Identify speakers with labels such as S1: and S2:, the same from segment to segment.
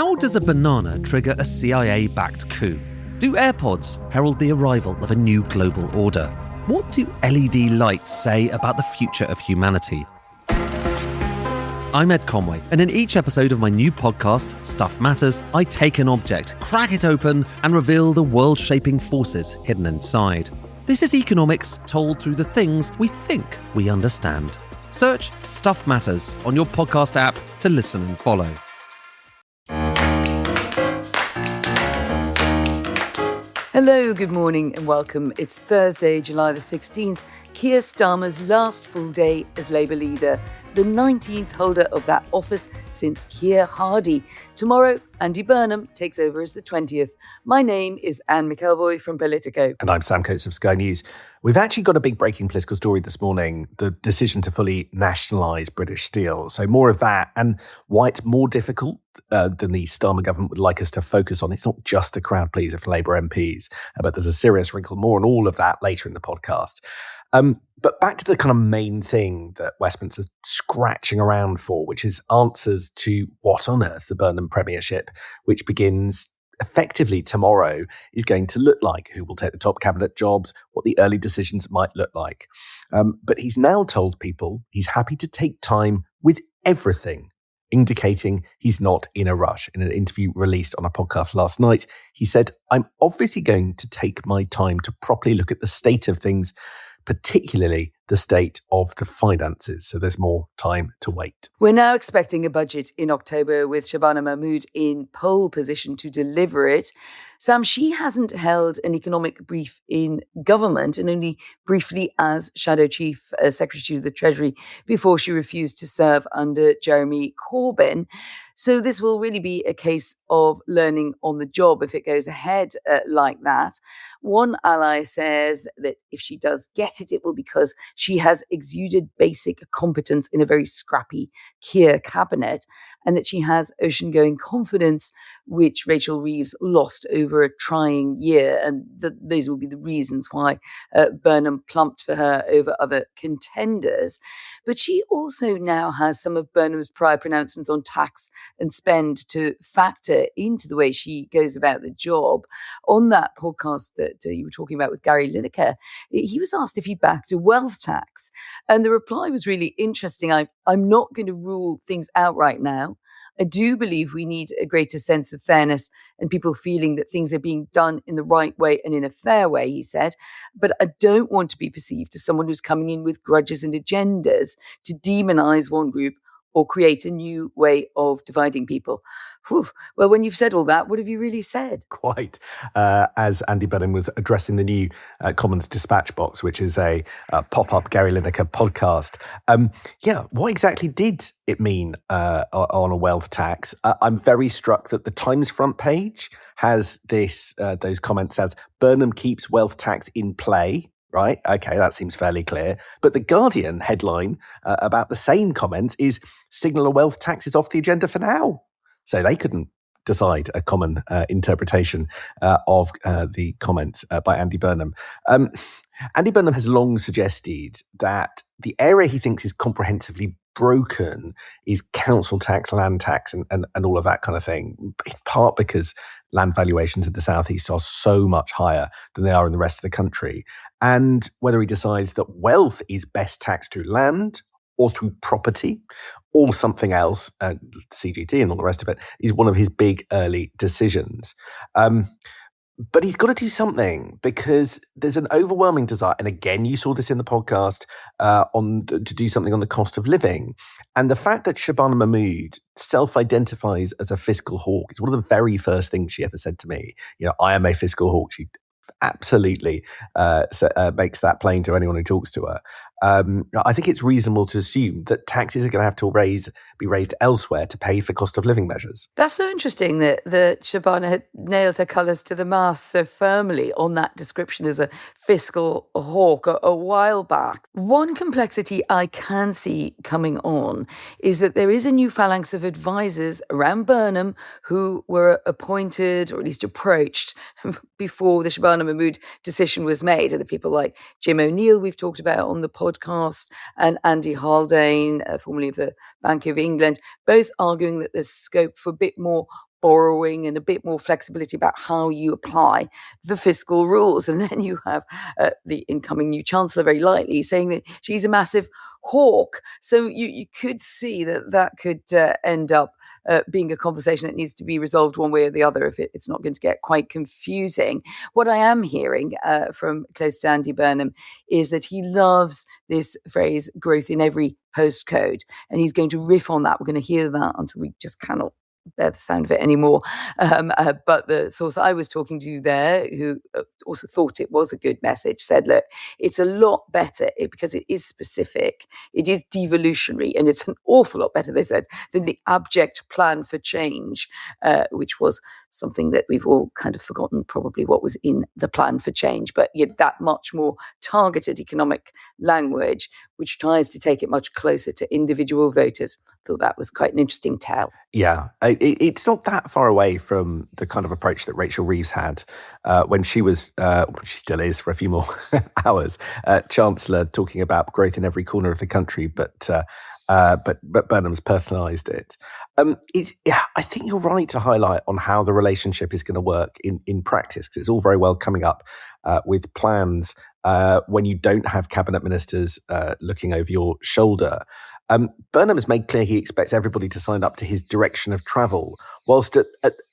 S1: How does a banana trigger a CIA-backed coup? Do AirPods herald the arrival of a new global order? What do LED lights say about the future of humanity? I'm Ed Conway, and in each episode of my new podcast, Stuff Matters, I take an object, crack it open, and reveal the world-shaping forces hidden inside. This is economics told through the things we think we understand. Search Stuff Matters on your podcast app to listen and follow.
S2: Hello, good morning and welcome. It's Thursday, July the 16th, Keir Starmer's last full day as Labour leader, the 19th holder of that office since Keir Hardie. Tomorrow, Andy Burnham takes over as the 20th. My name is Anne McElvoy from Politico.
S3: And I'm Sam Coates of Sky News. We've actually got a big breaking political story this morning, the decision to fully nationalise British Steel. So more of that and why it's more difficult than the Starmer government would like us to focus on. It's not just a crowd pleaser for Labour MPs, but there's a serious wrinkle. More on all of that later in the podcast. But back to the kind of main thing that Westminster's scratching around for, which is answers to what on earth the Burnham premiership, which begins effectively tomorrow, is going to look like, who will take the top cabinet jobs, what the early decisions might look like. But he's now told people he's happy to take time with everything, indicating he's not in a rush. In an interview released on a podcast last night, he said, "I'm obviously going to take my time to properly look at the state of things, particularly the state of the finances. So there's more time to wait."
S2: We're now expecting a budget in October with Shabana Mahmood in pole position to deliver it. Sam, she hasn't held an economic brief in government and only briefly as Shadow Chief Secretary of the Treasury before she refused to serve under Jeremy Corbyn. So this will really be a case of learning on the job if it goes ahead like that. One ally says that if she does get it, it will be because she has exuded basic competence in a very scrappy Keir cabinet, and that she has ocean-going confidence, which Rachel Reeves lost over a trying year. And those will be the reasons why Burnham plumped for her over other contenders. But she also now has some of Burnham's prior pronouncements on tax and spend to factor into the way she goes about the job. On that podcast that you were talking about with Gary Lineker, he was asked if he backed a wealth tax. And the reply was really interesting. I'm not going to rule things out right now. I do believe we need a greater sense of fairness and people feeling that things are being done in the right way and in a fair way, he said. But I don't want to be perceived as someone who's coming in with grudges and agendas to demonize one group or create a new way of dividing people. Whew. Well, when you've said all that, what have you really said?
S3: Quite. As Andy Burnham was addressing the new Commons Dispatch Box, which is a pop-up Gary Lineker podcast. What exactly did it mean on a wealth tax? I'm very struck that the Times front page has those comments as Burnham keeps wealth tax in play. Right. OK, that seems fairly clear. But the Guardian headline about the same comments is signal a wealth tax is off the agenda for now. So they couldn't decide a common interpretation of the comments by Andy Burnham. Andy Burnham has long suggested that the area he thinks is comprehensively broken is council tax, land tax, and all of that kind of thing, in part because land valuations in the southeast are so much higher than they are in the rest of the country. And whether he decides that wealth is best taxed through land or through property or something else, CGT and all the rest of it, is one of his big early decisions. But he's got to do something because there's an overwhelming desire. And again, you saw this in the podcast to do something on the cost of living. And the fact that Shabana Mahmood self-identifies as a fiscal hawk is one of the very first things she ever said to me. I am a fiscal hawk. She absolutely makes that plain to anyone who talks to her. I think it's reasonable to assume that taxes are going to have to be raised elsewhere to pay for cost of living measures.
S2: That's so interesting that Shabana had nailed her colours to the mast so firmly on that description as a fiscal hawk a while back. One complexity I can see coming on is that there is a new phalanx of advisors around Burnham who were appointed or at least approached before the Shabana Mahmood decision was made. And the people like Jim O'Neill we've talked about on the podcast and Andy Haldane, formerly of the Bank of England, both arguing that there's scope for a bit more borrowing and a bit more flexibility about how you apply the fiscal rules. And then you have the incoming new chancellor very lightly saying that she's a massive hawk. So you could see that could end up being a conversation that needs to be resolved one way or the other if it's not going to get quite confusing. What I am hearing from close to Andy Burnham is that he loves this phrase, growth in every postcode, and he's going to riff on that. We're going to hear that until we just cannot bear the sound of it anymore. But the source I was talking to there, who also thought it was a good message, said, look, it's a lot better because it is specific, it is devolutionary, and it's an awful lot better, they said, than the abject plan for change, which was something that we've all kind of forgotten probably what was in the plan for change, but that much more targeted economic language, which tries to take it much closer to individual voters. Thought that was quite an interesting tell.
S3: Yeah, it's not that far away from the kind of approach that Rachel Reeves had when she was, she still is for a few more hours, Chancellor, talking about growth in every corner of the country, but Burnham's personalised it. I think you're right to highlight on how the relationship is going to work in practice, because it's all very well coming up with plans when you don't have cabinet ministers looking over your shoulder. Burnham has made clear he expects everybody to sign up to his direction of travel, whilst at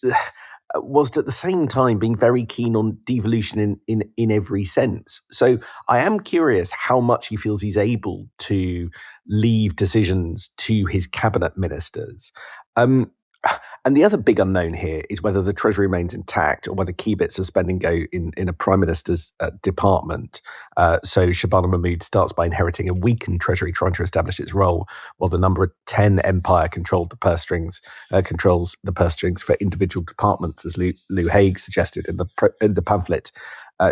S3: the same time being very keen on devolution in every sense. So I am curious how much he feels he's able to leave decisions to his cabinet ministers. And the other big unknown here is whether the Treasury remains intact or whether key bits of spending go in a Prime Minister's department. So Shabana Mahmood starts by inheriting a weakened Treasury trying to establish its role, while the number 10 empire controls the purse strings for individual departments, as Lou Haig suggested in the pamphlet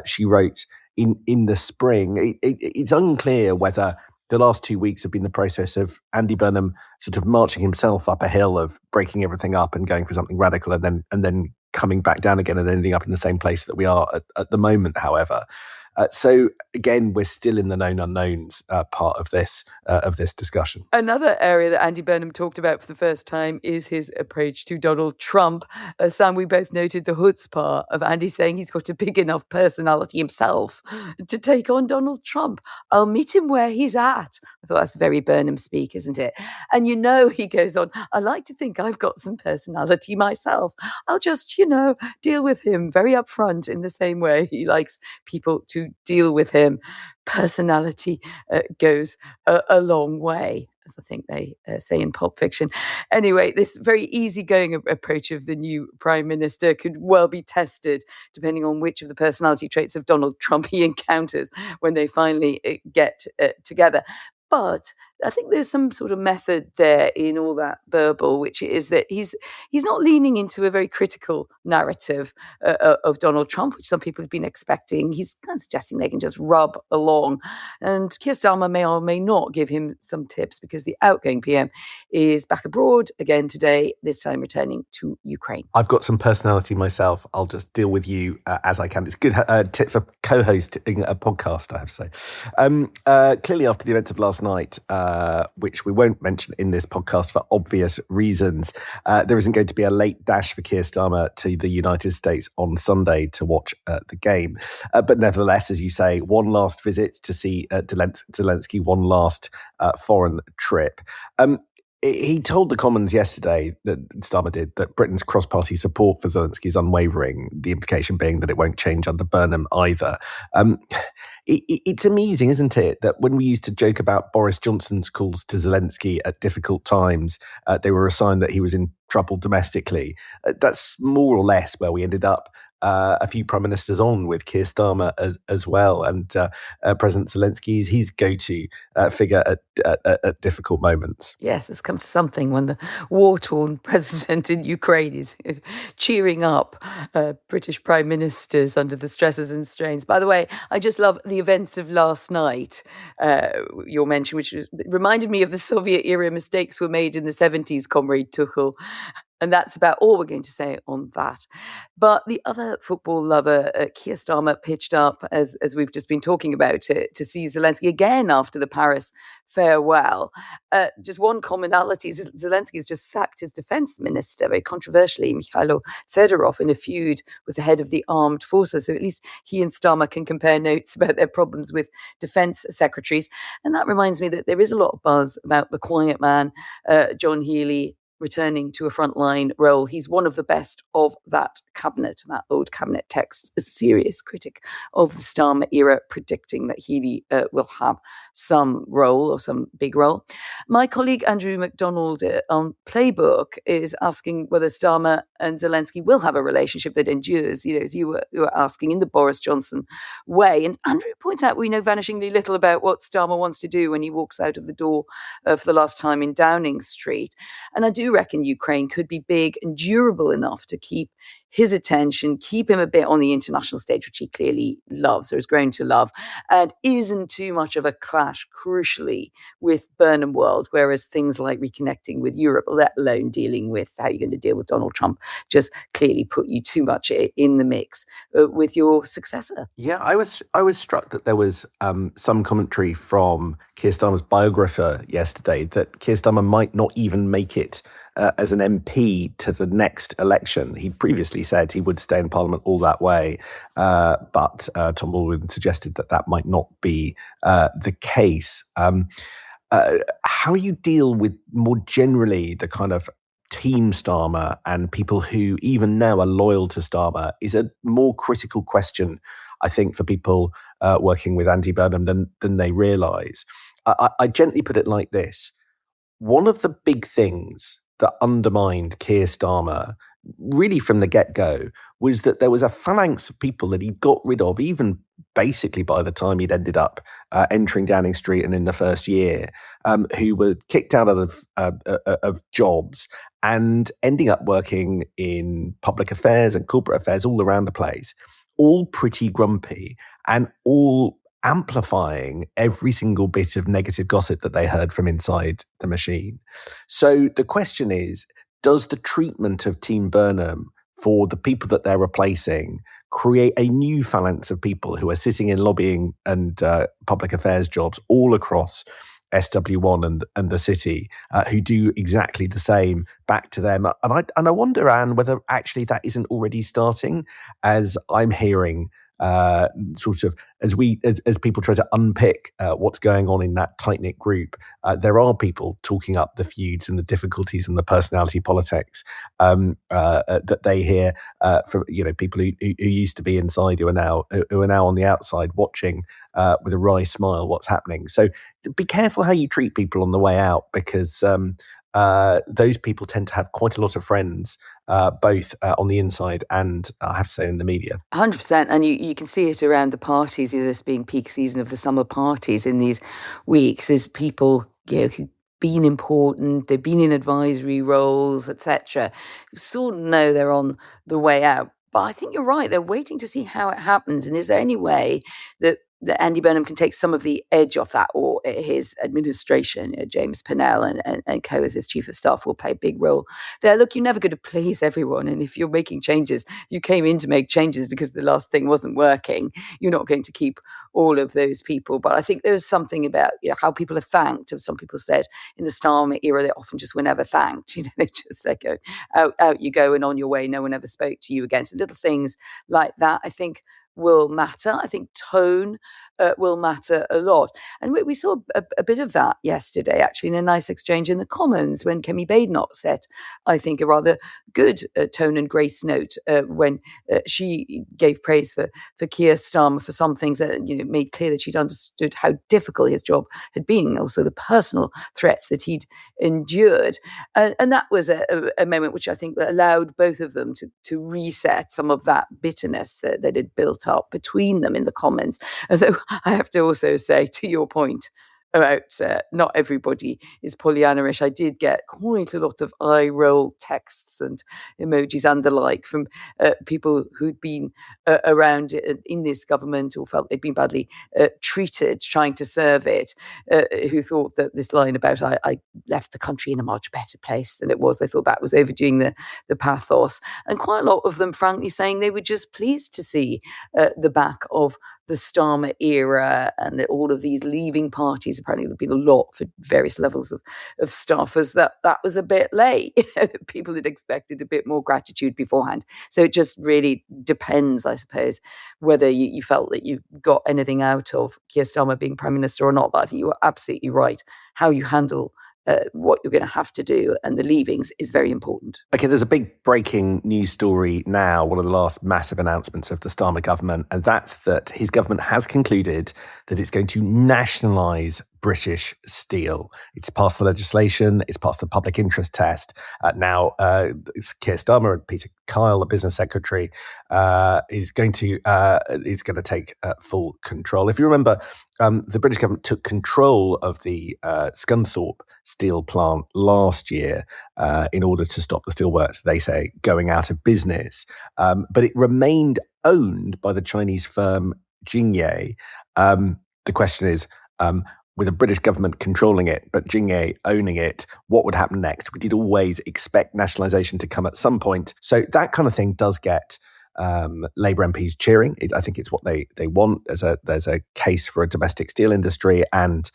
S3: she wrote in the spring. It's unclear whether the last 2 weeks have been the process of Andy Burnham sort of marching himself up a hill of breaking everything up and going for something radical, and then coming back down again and ending up in the same place that we are at the moment, however. So again, we're still in the known unknowns part of this discussion.
S2: Another area that Andy Burnham talked about for the first time is his approach to Donald Trump. Sam, we both noted the chutzpah of Andy saying he's got a big enough personality himself to take on Donald Trump. I'll meet him where he's at. I thought that's very Burnham speak, isn't it? And he goes on, I like to think I've got some personality myself. I'll just, deal with him very upfront in the same way he likes people to deal with him. Personality goes a long way, as I think they say in Pulp Fiction. Anyway, this very easygoing approach of the new Prime Minister could well be tested depending on which of the personality traits of Donald Trump he encounters when they finally get together. But I think there's some sort of method there in all that burble, which is that he's not leaning into a very critical narrative of Donald Trump, which some people have been expecting. He's kind of suggesting they can just rub along. And Keir Starmer may or may not give him some tips, because the outgoing PM is back abroad again today, this time returning to Ukraine.
S3: I've got some personality myself. I'll just deal with you as I can. It's a good tip for co-hosting a podcast, I have to say. Clearly, after the events of last night, which we won't mention in this podcast for obvious reasons, there isn't going to be a late dash for Keir Starmer to the United States on Sunday to watch the game. But nevertheless, as you say, one last visit to see Zelenskyy, one last foreign trip. He told the Commons yesterday, that Starmer did, that Britain's cross-party support for Zelenskyy is unwavering, the implication being that it won't change under Burnham either. It's amusing, isn't it, that when we used to joke about Boris Johnson's calls to Zelenskyy at difficult times, they were a sign that he was in trouble domestically. That's more or less where we ended up a few prime ministers on, with Keir Starmer as well. And President Zelenskyy is his go-to figure at difficult moments.
S2: Yes, it's come to something when the war-torn president in Ukraine is cheering up British prime ministers under the stresses and strains. By the way, I just love the events of last night, your mention, which reminded me of the Soviet era. Mistakes were made in the 70s, Comrade Tuchel. And that's about all we're going to say on that. But the other football lover, Keir Starmer, pitched up, as we've just been talking about, to see Zelenskyy again after the Paris farewell. Just one commonality, Zelenskyy has just sacked his defense minister, very controversially, Mikhailo Fedorov, in a feud with the head of the armed forces. So at least he and Starmer can compare notes about their problems with defense secretaries. And that reminds me that there is a lot of buzz about the quiet man, John Healey, returning to a frontline role. He's one of the best of that cabinet. That old cabinet texts a serious critic of the Starmer era, predicting that Healey will have some role or some big role. My colleague Andrew MacDonald on Playbook is asking whether Starmer and Zelenskyy will have a relationship that endures, as you were asking, in the Boris Johnson way. And Andrew points out we know vanishingly little about what Starmer wants to do when he walks out of the door for the last time in Downing Street. And I do reckon Ukraine could be big and durable enough to keep his attention, keep him a bit on the international stage, which he clearly loves or has grown to love, and isn't too much of a clash, crucially, with Burnham world, whereas things like reconnecting with Europe, let alone dealing with how you're going to deal with Donald Trump, just clearly put you too much in the mix with your successor.
S3: Yeah, I was struck that there was some commentary from Keir Starmer's biographer yesterday that Keir Starmer might not even make it as an MP to the next election. He previously said he would stay in Parliament all that way, but Tom Baldwin suggested that might not be the case. How you deal with more generally the kind of Team Starmer and people who even now are loyal to Starmer is a more critical question, I think, for people working with Andy Burnham than they realise. I gently put it like this. One of the big things that undermined Keir Starmer really from the get-go was that there was a phalanx of people that he got rid of, even basically by the time he'd ended up entering Downing Street and in the first year, who were kicked out of jobs and ending up working in public affairs and corporate affairs all around the place, all pretty grumpy and all amplifying every single bit of negative gossip that they heard from inside the machine. So the question is, does the treatment of Team Burnham for the people that they're replacing create a new phalanx of people who are sitting in lobbying and public affairs jobs all across SW1 and the city who do exactly the same back to them? And I wonder, Anne, whether actually that isn't already starting, as I'm hearing sort of as people try to unpick what's going on in that tight-knit group, there are people talking up the feuds and the difficulties and the personality politics that they hear from people who used to be inside who are now on the outside watching with a wry smile what's happening. So be careful how you treat people on the way out, because those people tend to have quite a lot of friends, both on the inside and, I have to say, in the media.
S2: 100%. And you can see it around the parties, this being peak season of the summer parties in these weeks, is people who've been important, they've been in advisory roles, etc., who sort of know they're on the way out. But I think you're right. They're waiting to see how it happens. And is there any way that Andy Burnham can take some of the edge off that, or his administration, James Pennell and co as his chief of staff will play a big role there. Look, you're never going to please everyone. And if you're making changes, you came in to make changes because the last thing wasn't working. You're not going to keep all of those people. But I think there's something about how people are thanked. Some people said in the Starmer era, they often just were never thanked. They just go, out you go and on your way. No one ever spoke to you again. So little things like that, I think, will matter. I think tone will matter a lot. And we saw a bit of that yesterday, actually, in a nice exchange in the Commons when Kemi Badenoch set, I think, a rather good tone and grace note when she gave praise for Keir Starmer for some things that made clear that she'd understood how difficult his job had been, also the personal threats that he'd endured. And that was a moment which I think allowed both of them to reset some of that bitterness that had built up between them in the Commons. Although I have to also say, to your point, about not everybody is Pollyanna-ish. I did get quite a lot of eye roll texts and emojis and the like from people who'd been around in this government or felt they'd been badly treated trying to serve it, who thought that this line about I left the country in a much better place than it was, they thought that was overdoing the pathos. And quite a lot of them, frankly, saying they were just pleased to see the back of the Starmer era and all of these leaving parties. Apparently there'd been a lot for various levels of staffers that was a bit late. That people had expected a bit more gratitude beforehand. So it just really depends, I suppose, whether you felt that you got anything out of Keir Starmer being Prime Minister or not. But I think you were absolutely right. How you handle what you're going to have to do and the leavings is very important.
S3: Okay, there's a big breaking news story now, one of the last massive announcements of the Starmer government, and that's that his government has concluded that it's going to nationalise British steel. It's passed the legislation, it's passed the public interest test. Now, it's Keir Starmer and Peter Kyle, the business secretary, is going to take full control. If you remember, the British government took control of the Scunthorpe steel plant last year in order to stop the steelworks, they say, going out of business. But it remained owned by the Chinese firm Jingye. The question is, with the British government controlling it, but Jingye owning it, what would happen next? We did always expect nationalisation to come at some point. So that kind of thing does get Labour MPs cheering. I think it's what they want. There's a case for a domestic steel industry, and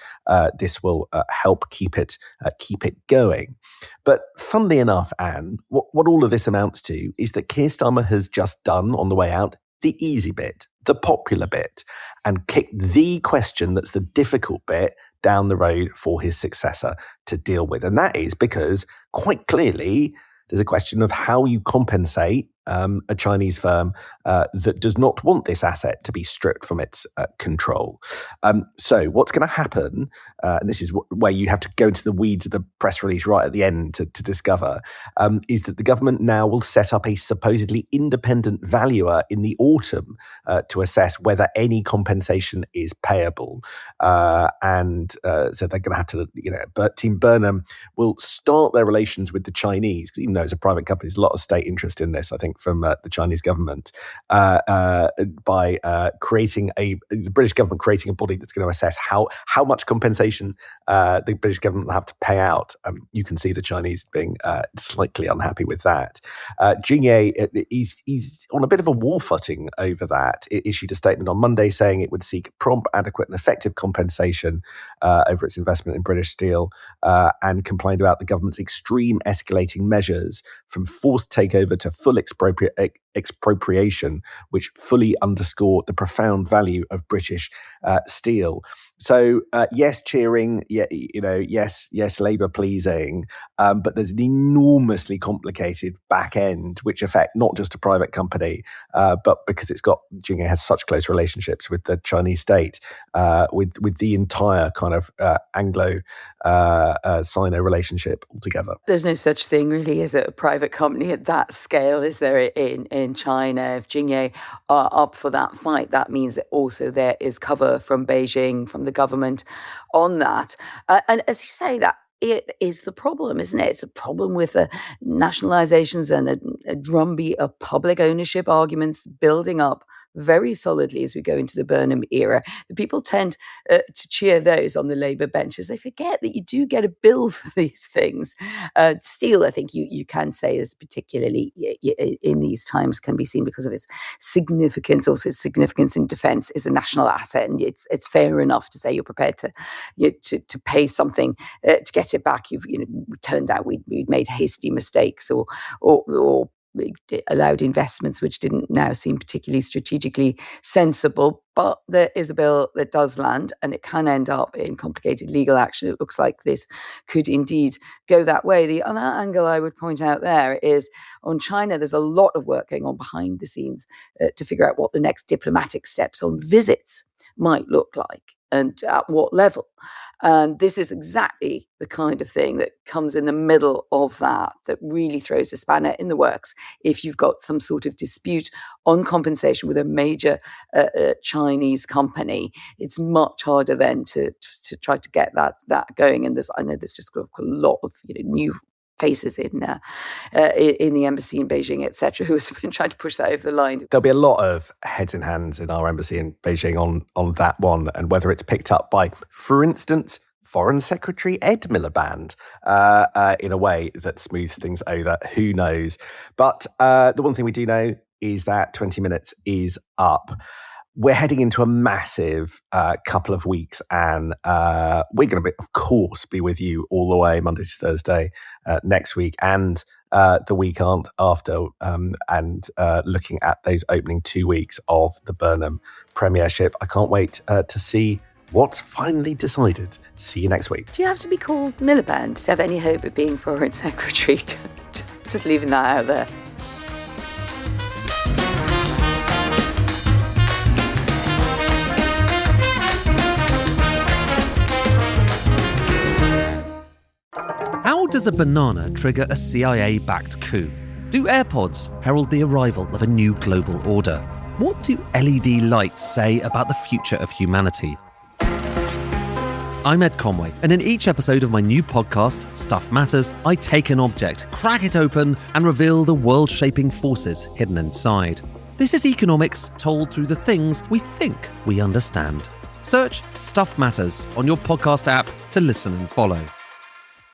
S3: this will help keep it going. But funnily enough, Anne, what all of this amounts to is that Keir Starmer has just done, on the way out, the easy bit, the popular bit, and kicked the question that's the difficult bit down the road for his successor to deal with. And that is because, quite clearly, there's a question of how you compensate a Chinese firm that does not want this asset to be stripped from its control. So what's going to happen, and this is where you have to go into the weeds of the press release right at the end to discover, is that the government now will set up a supposedly independent valuer in the autumn to assess whether any compensation is payable. So they're going to have to, Team Burnham will start their relations with the Chinese, even though it's a private company, there's a lot of state interest in this, I think, from the Chinese government, by creating the British government creating a body that's going to assess how much compensation the British government will have to pay out. You can see the Chinese being slightly unhappy with that. Jingye, he's on a bit of a war footing over that. It issued a statement on Monday saying it would seek prompt, adequate and effective compensation over its investment in British steel, and complained about the government's extreme escalating measures from forced takeover to full expropriation, which fully underscore the profound value of British steel. So yes, cheering, yes, Labour pleasing, but there's an enormously complicated back end which affect not just a private company, but because Jingye has such close relationships with the Chinese state, with the entire kind of Anglo-Sino relationship altogether.
S2: There's no such thing really as a private company at that scale, is there, in China? If Jingye are up for that fight, that means that also there is cover from Beijing, from the government on that. And as you say, that it is the problem, isn't it? It's a problem with nationalizations and a drumbeat of public ownership arguments building up very solidly as we go into the Burnham era. The people tend to cheer those on the Labour benches. They forget that you do get a bill for these things. Steel, I think you can say, is particularly in these times can be seen because of its significance. Also, its significance in defence is a national asset, and it's fair enough to say you're prepared to pay something to get it back. Turned out we'd made hasty mistakes or allowed investments which didn't now seem particularly strategically sensible. But there is a bill that does land, and it can end up in complicated legal action. It looks like this could indeed go that way. The other angle I would point out there is on China. There's a lot of work going on behind the scenes to figure out what the next diplomatic steps on visits might look like. and at what level. And this is exactly the kind of thing that comes in the middle of that really throws a spanner in the works. If you've got some sort of dispute on compensation with a major Chinese company, it's much harder then to try to get that going. And I know there's just got a lot of new faces in the embassy in Beijing, etc., who have been trying to push that over the line.
S3: There'll be a lot of heads and hands in our embassy in Beijing on that one, and whether it's picked up by, for instance, Foreign Secretary Ed Miliband in a way that smooths things over, who knows? But the one thing we do know is that 20 minutes is up. We're heading into a massive couple of weeks, and we're going to, of course, be with you all the way Monday to Thursday next week and the week after, and looking at those opening 2 weeks of the Burnham premiership. I can't wait to see what's finally decided. See you next week.
S2: Do you have to be called Miliband to have any hope of being Foreign Secretary? just leaving that out there.
S1: How does a banana trigger a CIA-backed coup? Do AirPods herald the arrival of a new global order? What do LED lights say about the future of humanity? I'm Ed Conway, and in each episode of my new podcast, Stuff Matters, I take an object, crack it open, and reveal the world-shaping forces hidden inside. This is economics told through the things we think we understand. Search Stuff Matters on your podcast app to listen and follow.